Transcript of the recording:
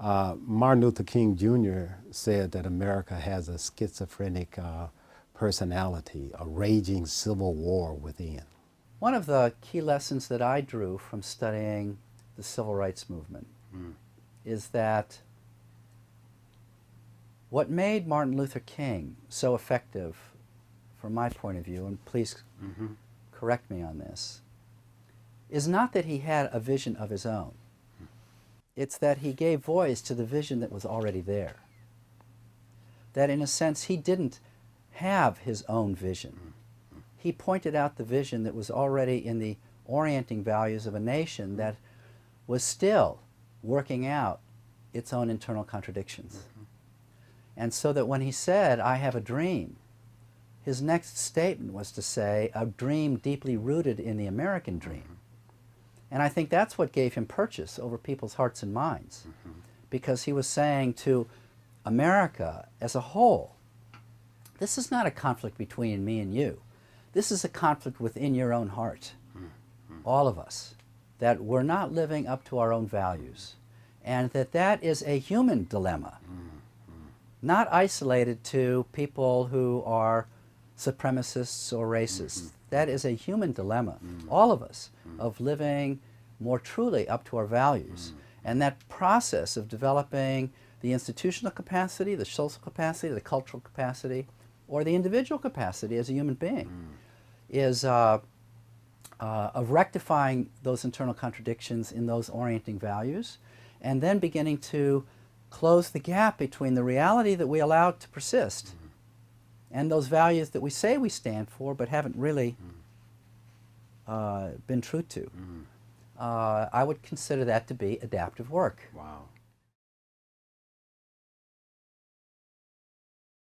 Martin Luther King Jr. said that America has a schizophrenic personality, a raging civil war within. One of the key lessons that I drew from studying the civil rights movement is that what made Martin Luther King so effective, from my point of view, and please correct me on this, is not that he had a vision of his own. It's that he gave voice to the vision that was already there. That in a sense he didn't have his own vision. He pointed out the vision that was already in the orienting values of a nation that was still working out its own internal contradictions. And so that when he said, "I have a dream," his next statement was to say, "A dream deeply rooted in the American dream." And I think that's what gave him purchase over people's hearts and minds, because he was saying to America as a whole, this is not a conflict between me and you. This is a conflict within your own heart, all of us, that we're not living up to our own values, and that is a human dilemma, not isolated to people who are supremacists or racists. That is a human dilemma, all of us, of living more truly up to our values. And that process of developing the institutional capacity, the social capacity, the cultural capacity, or the individual capacity as a human being is of rectifying those internal contradictions in those orienting values, and then beginning to close the gap between the reality that we allow to persist and those values that we say we stand for but haven't really been true to. I would consider that to be adaptive work. Wow.